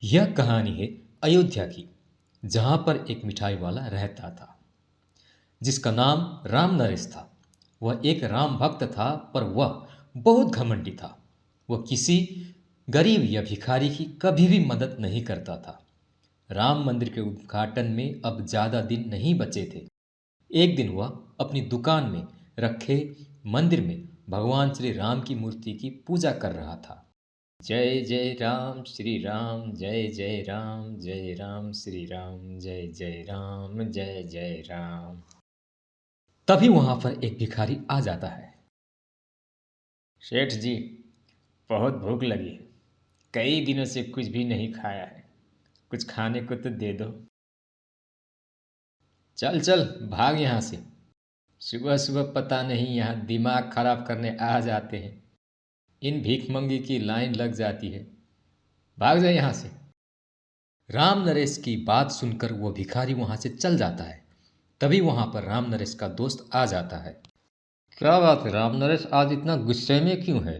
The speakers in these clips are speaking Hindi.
यह कहानी है अयोध्या की, जहां पर एक मिठाई वाला रहता था जिसका नाम राम नरेश था। वह एक राम भक्त था, पर वह बहुत घमंडी था। वह किसी गरीब या भिखारी की कभी भी मदद नहीं करता था। राम मंदिर के उद्घाटन में अब ज्यादा दिन नहीं बचे थे। एक दिन वह अपनी दुकान में रखे मंदिर में भगवान श्री राम की मूर्ति की पूजा कर रहा था। जय जय राम श्री राम, जय जय राम, जय राम श्री राम, जय जय राम, जय जय राम। तभी वहां पर एक भिखारी आ जाता है। सेठ जी, बहुत भूख लगी है। कई दिनों से कुछ भी नहीं खाया है। कुछ खाने को तो दे दो। चल चल भाग यहाँ से। सुबह सुबह पता नहीं यहाँ दिमाग खराब करने आ जाते हैं। इन भीखमंगी की लाइन लग जाती है। भाग जा यहाँ से। राम नरेश की बात सुनकर वो भिखारी वहां से चल जाता है। तभी वहां पर राम नरेश का दोस्त आ जाता है। क्या बात है राम नरेश, आज इतना गुस्से में क्यों है?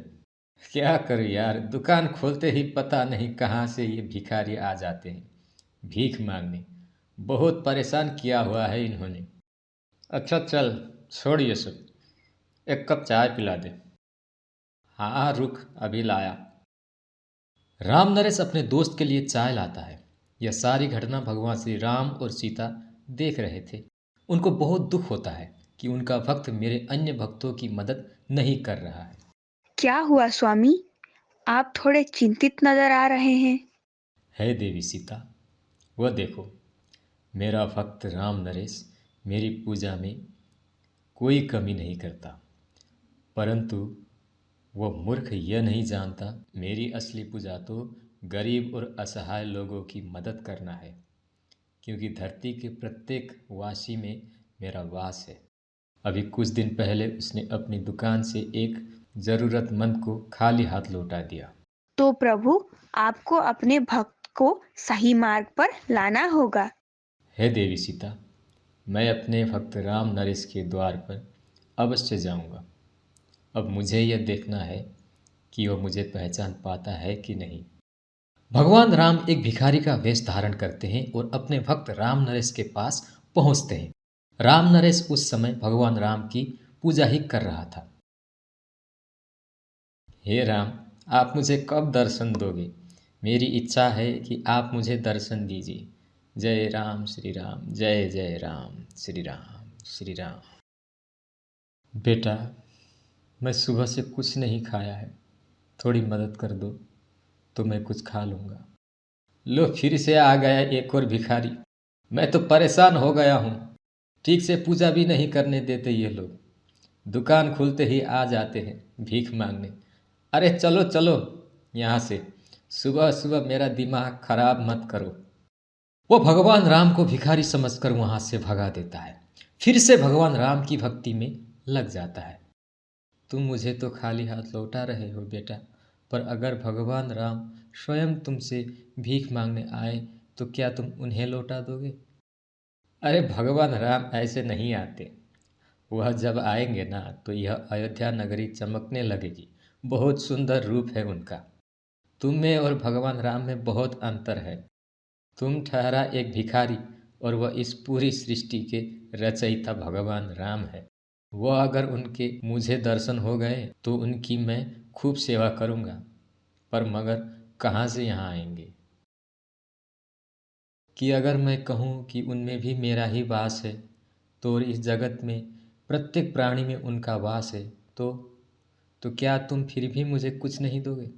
क्या करूं यार, दुकान खोलते ही पता नहीं कहाँ से ये भिखारी आ जाते हैं भीख मांगने। बहुत परेशान किया हुआ है इन्होंने। अच्छा चल, छोड़ ये सब। एक कप चाय पिला दे। हाँ रुक, अभी लाया। राम नरेश अपने दोस्त के लिए चाय लाता है। यह सारी घटना भगवान श्री राम और सीता देख रहे थे। उनको बहुत दुख होता है कि उनका भक्त मेरे अन्य भक्तों की मदद नहीं कर रहा है। क्या हुआ स्वामी? आप थोड़े चिंतित नजर आ रहे हैं। है देवी सीता, वह देखो, मेरा भक्त राम नरेश मेरी पूजा में कोई कमी नहीं करता, परंतु वह मूर्ख यह नहीं जानता मेरी असली पूजा तो गरीब और असहाय लोगों की मदद करना है, क्योंकि धरती के प्रत्येक वासी में मेरा वास है। अभी कुछ दिन पहले उसने अपनी दुकान से एक जरूरतमंद को खाली हाथ लौटा दिया। तो प्रभु, आपको अपने भक्त को सही मार्ग पर लाना होगा। हे देवी सीता, मैं अपने भक्त राम नरेश के द्वार पर अवश्य जाऊंगा। अब मुझे यह देखना है कि वह मुझे पहचान पाता है कि नहीं। भगवान राम एक भिखारी का वेश धारण करते हैं और अपने भक्त राम नरेश के पास पहुंचते हैं। राम नरेश उस समय भगवान राम की पूजा ही कर रहा था। हे राम, आप मुझे कब दर्शन दोगे? मेरी इच्छा है कि आप मुझे दर्शन दीजिए। जय राम श्री राम, जय जय राम श्री राम, श्री राम। बेटा, मैं सुबह से कुछ नहीं खाया है, थोड़ी मदद कर दो तो मैं कुछ खा लूँगा। लो, फिर से आ गया एक और भिखारी। मैं तो परेशान हो गया हूँ। ठीक से पूजा भी नहीं करने देते ये लोग। दुकान खुलते ही आ जाते हैं भीख मांगने। अरे चलो चलो यहाँ से, सुबह सुबह मेरा दिमाग खराब मत करो। वो भगवान राम को भिखारी समझकर वहां से भगा देता है। फिर से भगवान राम की भक्ति में लग जाता है। तुम मुझे तो खाली हाथ लौटा रहे हो बेटा, पर अगर भगवान राम स्वयं तुमसे भीख मांगने आए तो क्या तुम उन्हें लौटा दोगे? अरे भगवान राम ऐसे नहीं आते। वह जब आएंगे ना तो यह अयोध्या नगरी चमकने लगेगी। बहुत सुंदर रूप है उनका। तुम में और भगवान राम में बहुत अंतर है। तुम ठहरा एक भिखारी और वह इस पूरी सृष्टि के रचयिता भगवान राम है। वह अगर उनके मुझे दर्शन हो गए तो उनकी मैं खूब सेवा करूँगा, पर मगर कहाँ से यहाँ आएंगे? कि अगर मैं कहूँ कि उनमें भी मेरा ही वास है, तो और इस जगत में प्रत्येक प्राणी में उनका वास है, तो क्या तुम फिर भी मुझे कुछ नहीं दोगे?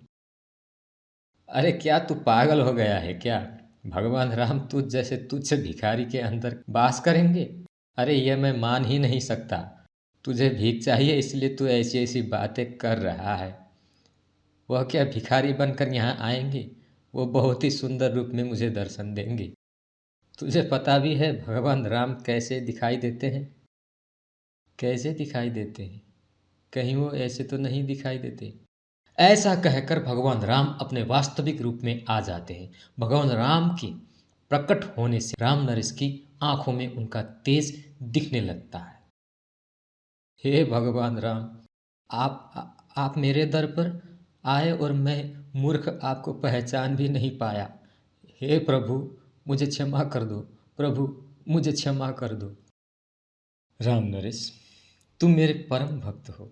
अरे क्या तू पागल हो गया है क्या? भगवान राम तुझ जैसे तुच्छ भिखारी के अंदर वास करेंगे? अरे यह मैं मान ही नहीं सकता। तुझे भीख चाहिए इसलिए तू ऐसी ऐसी बातें कर रहा है। वह क्या भिखारी बनकर यहाँ आएंगे? वो बहुत ही सुंदर रूप में मुझे दर्शन देंगे। तुझे पता भी है भगवान राम कैसे दिखाई देते हैं? कैसे दिखाई देते हैं? कहीं वो ऐसे तो नहीं दिखाई देते। ऐसा कहकर भगवान राम अपने वास्तविक रूप में आ जाते हैं। भगवान राम के प्रकट होने से राम नरेश की आंखों में उनका तेज दिखने लगता है। हे भगवान राम, आप मेरे दर पर आए और मैं मूर्ख आपको पहचान भी नहीं पाया। हे प्रभु, मुझे क्षमा कर दो। प्रभु, मुझे क्षमा कर दो। राम नरेश, तुम मेरे परम भक्त हो,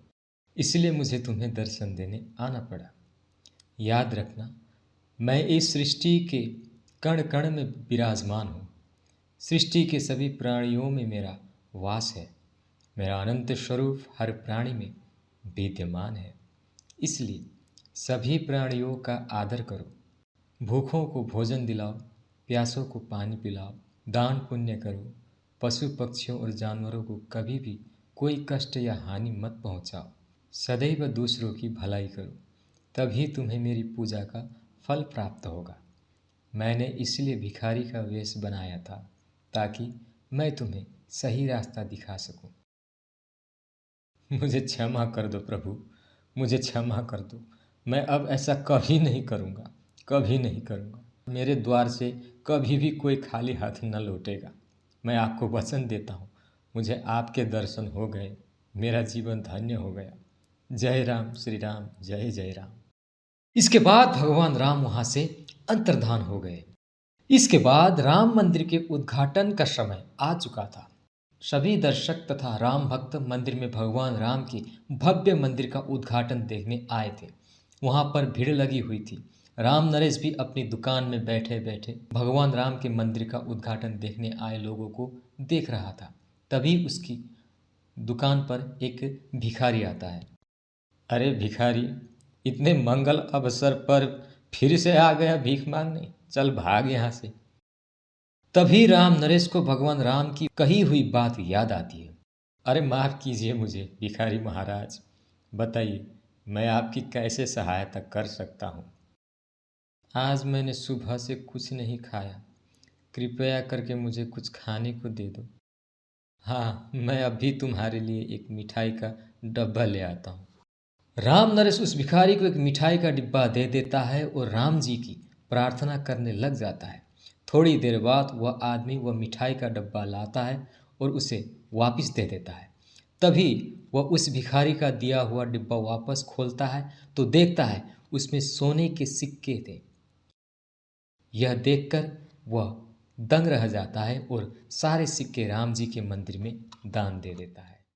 इसलिए मुझे तुम्हें दर्शन देने आना पड़ा। याद रखना, मैं इस सृष्टि के कण कण में विराजमान हूँ। सृष्टि के सभी प्राणियों में मेरा वास है। मेरा अनंत स्वरूप हर प्राणी में विद्यमान है। इसलिए सभी प्राणियों का आदर करो। भूखों को भोजन दिलाओ, प्यासों को पानी पिलाओ, दान पुण्य करो। पशु पक्षियों और जानवरों को कभी भी कोई कष्ट या हानि मत पहुंचाओ। सदैव दूसरों की भलाई करो, तभी तुम्हें मेरी पूजा का फल प्राप्त होगा। मैंने इसलिए भिखारी का वेश बनाया था, ताकि मैं तुम्हें सही रास्ता दिखा सकूं। मुझे क्षमा कर दो प्रभु, मुझे क्षमा कर दो। मैं अब ऐसा कभी नहीं करूँगा, कभी नहीं करूँगा। मेरे द्वार से कभी भी कोई खाली हाथ न लौटेगा। मैं आपको वचन देता हूँ, मुझे आपके दर्शन हो गए, मेरा जीवन धन्य हो गया। जय राम, श्री राम, जय जय राम। इसके बाद भगवान राम वहाँ से अंतर्धान हो गए। इसके बाद राम मंदिर के उद्घाटन का समय आ चुका था। सभी दर्शक तथा राम भक्त मंदिर में भगवान राम के भव्य मंदिर का उद्घाटन देखने आए थे। वहाँ पर भीड़ लगी हुई थी। राम नरेश भी अपनी दुकान में बैठे बैठे भगवान राम के मंदिर का उद्घाटन देखने आए लोगों को देख रहा था। तभी उसकी दुकान पर एक भिखारी आता है। अरे भिखारी, इतने मंगल अवसर पर फिर से आ गया भीख मांगने? चल भाग यहाँ से। तभी राम नरेश को भगवान राम की कही हुई बात याद आती है। अरे माफ़ कीजिए मुझे भिखारी महाराज, बताइए मैं आपकी कैसे सहायता कर सकता हूँ। आज मैंने सुबह से कुछ नहीं खाया, कृपया करके मुझे कुछ खाने को दे दो। हाँ, मैं अभी तुम्हारे लिए एक मिठाई का डब्बा ले आता हूँ। राम नरेश उस भिखारी को एक मिठाई का डिब्बा दे देता है और राम जी की प्रार्थना करने लग जाता है। थोड़ी देर बाद वह आदमी वह मिठाई का डब्बा लाता है और उसे वापस दे देता है। तभी वह उस भिखारी का दिया हुआ डिब्बा वापस खोलता है तो देखता है उसमें सोने के सिक्के थे। यह देखकर वह दंग रह जाता है और सारे सिक्के राम जी के मंदिर में दान दे देता है।